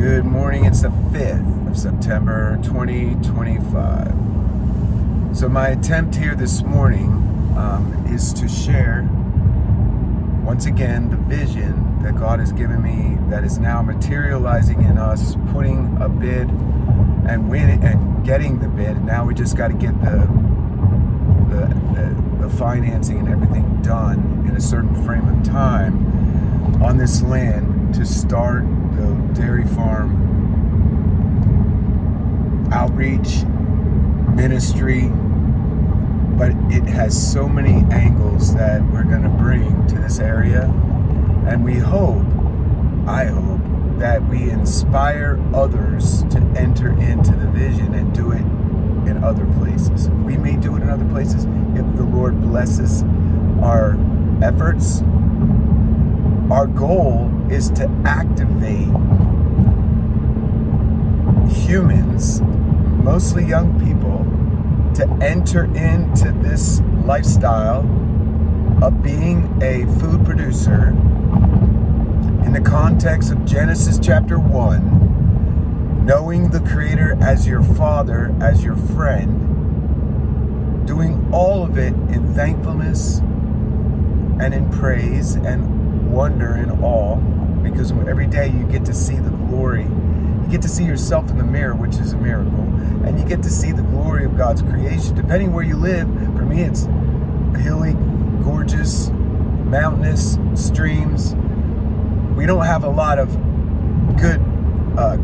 Good morning. It's the 5th of September 2025. So my attempt here this morning is to share once again the vision that God has given me that is now materializing in us, putting a bid and winning and getting the bid. Now we just got to get the financing and everything done in a certain frame of time on this land to start the dairy farm outreach ministry. But it has so many angles that we're going to bring to this area, and I hope that we inspire others to enter into the vision and do it in other places. We may do it in other places if the Lord blesses our efforts. Our goal is to activate humans, mostly young people, to enter into this lifestyle of being a food producer in the context of Genesis chapter 1, knowing the Creator as your Father, as your friend, doing all of it in thankfulness and in praise and wonder and awe, because every day you get to see the glory. You get to see yourself in the mirror, which is a miracle, and you get to see the glory of God's creation. Depending where you live, for me it's hilly, gorgeous, mountainous, streams. We don't have a lot of good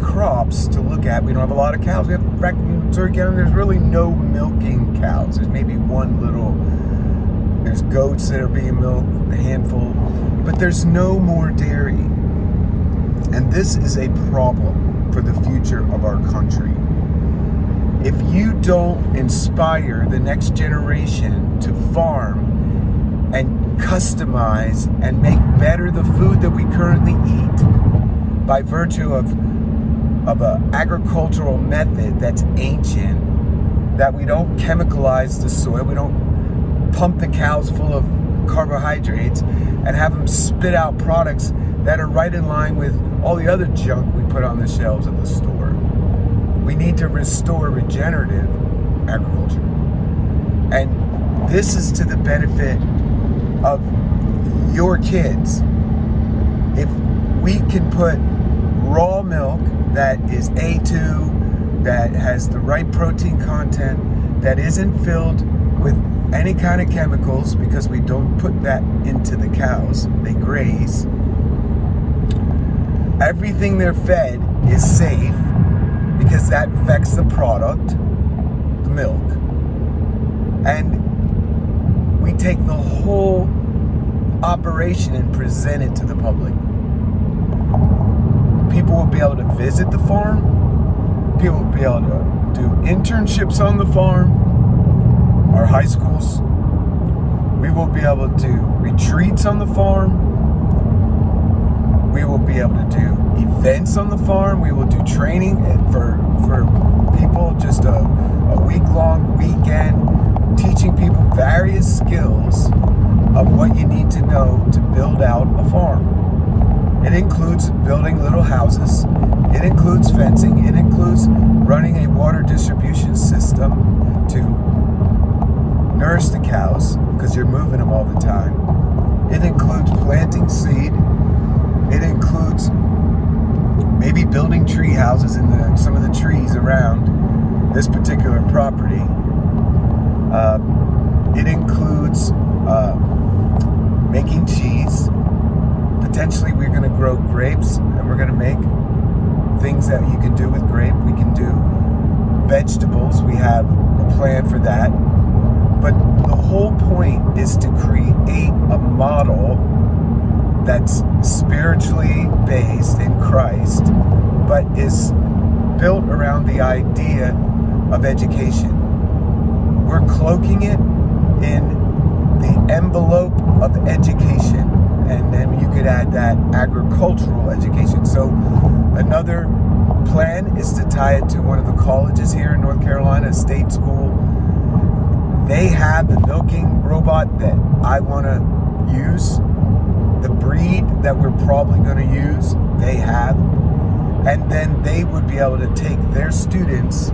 crops to look at. We don't have a lot of cows. We have, in fact, in Missouri County, there's really no milking cows. There's maybe there's goats that are being milked, a handful, but there's no more dairy. And this is a problem for the future of our country. If you don't inspire the next generation to farm and customize and make better the food that we currently eat by virtue of an agricultural method that's ancient, that we don't chemicalize the soil, we don't pump the cows full of carbohydrates and have them spit out products that are right in line with all the other junk we put on the shelves of the store. We need to restore regenerative agriculture. And this is to the benefit of your kids. If we can put raw milk that is A2, that has the right protein content, that isn't filled with any kind of chemicals, because we don't put that into the cows, they graze. Everything they're fed is safe because that affects the product, the milk. And we take the whole operation and present it to the public. People will be able to visit the farm. People will be able to do internships on the farm. Our high schools. We will be able to do retreats on the farm. We will be able to do events on the farm. We will do training for people, just a week-long weekend, teaching people various skills of what you need to know to build out a farm. It includes building little houses. It includes fencing. It includes running a water distribution system to nourish the cows, because you're moving them all the time. It includes planting seed. It includes maybe building tree houses in some of the trees around this particular property. It includes making cheese. Potentially we're going to grow grapes, and we're going to make things that you can do with grape. We can do vegetables. We have a plan for that. But the whole point is to create a model that's spiritually based in Christ, but is built around the idea of education. We're cloaking it in the envelope of education, and then you could add that agricultural education. So another plan is to tie it to one of the colleges here in North Carolina, a state school. They have the milking robot that I want to use. The breed that we're probably going to use, they have. and then they would be able to take their students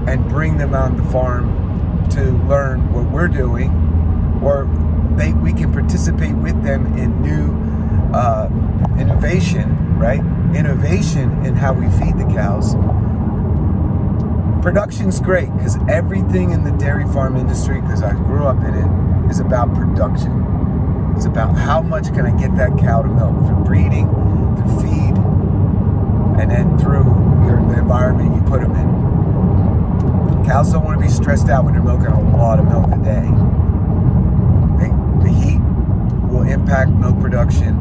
and bring them on the farm to learn what we're doing, or we can participate with them in new innovation, right? Innovation in how we feed the cows. Production's great because everything in the dairy farm industry, because I grew up in it, is about production. It's about how much can I get that cow to milk through breeding, through feed, and then through the environment you put them in. Cows don't want to be stressed out when they're milking a lot of milk a day. The heat will impact milk production,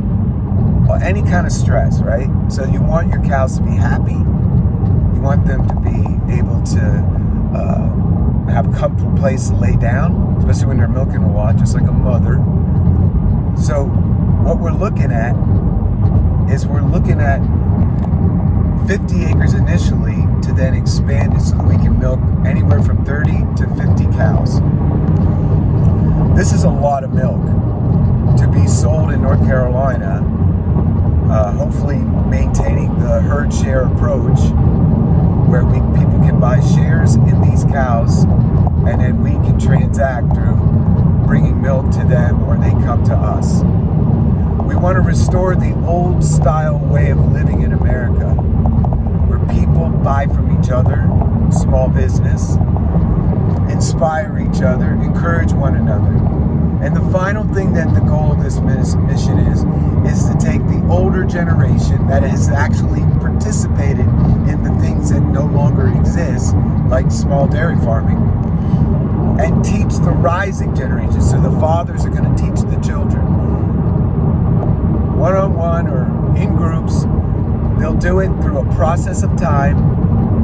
or any kind of stress, right? So you want your cows to be happy. You want them to be able to have a comfortable place to lay down, especially when they're milking a lot, just like a mother. So what we're looking at is 50 acres initially, to then expand it so that we can milk anywhere from 30 to 50 cows. This is a lot of milk to be sold in North Carolina, hopefully maintaining the herd share approach where people can buy shares in these cows, and then we can transact through bringing milk to them or they come to us. We want to restore the old style way of living in America, where people buy from each other, small business, inspire each other, encourage one another. And the final thing that the goal of this mission is to take the older generation that has actually participated in the things that no longer exist, like small dairy farming, and teach the rising generation. So the fathers are going to teach the children, one-on-one or in groups. They'll do it through a process of time,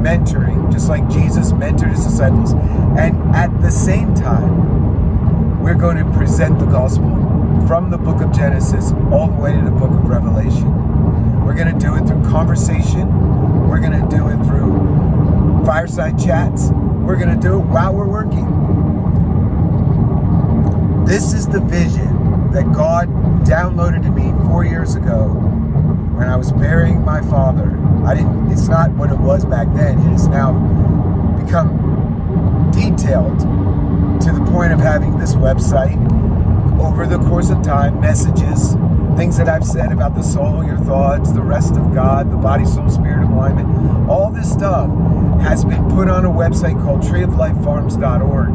mentoring, just like Jesus mentored his disciples. And at the same time, we're going to present the gospel from the book of Genesis all the way to the book of Revelation. We're going to do it through conversation. We're going to do it through fireside chats. We're going to do it while we're working. This is the vision that God downloaded to me 4 years ago when I was burying my father. It's not what it was back then. It has now become detailed to the point of having this website over the course of time, messages, things that I've said about the soul, your thoughts, the rest of God, the body, soul, spirit alignment. All this stuff has been put on a website called treeoflifefarms.org.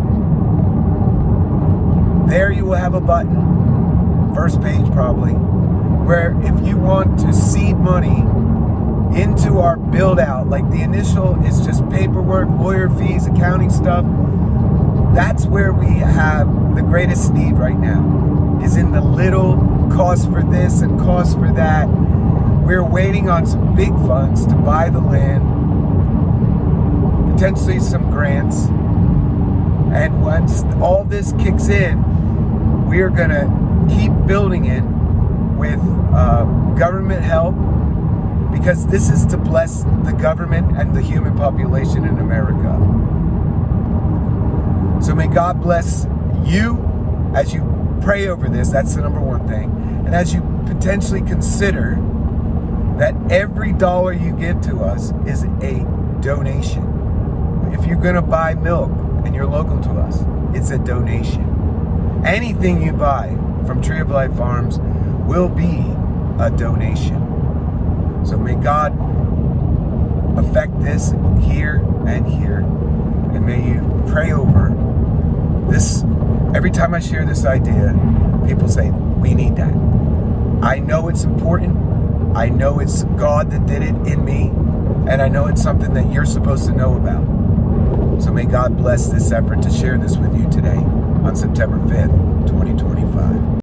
There you will have a button, first page probably, where if you want to seed money into our build out, like the initial is just paperwork, lawyer fees, accounting stuff, that's where we have the greatest need right now, is in the little cost for this and cost for that. We're waiting on some big funds to buy the land, potentially some grants. And once all this kicks in, we're going to keep building it with government help, because this is to bless the government and the human population in America. So may God bless you as you pray over this. That's the number one thing. And as you potentially consider that every dollar you give to us is a donation. If you're going to buy milk and you're local to us, it's a donation. Anything you buy from Tree of Life Farms will be a donation. So may God affect this here and here. And may you pray over this. Every time I share this idea, people say, we need that. I know it's important. I know it's God that did it in me. And I know it's something that you're supposed to know about. So may God bless this effort to share this with you today on September 5th, 2025.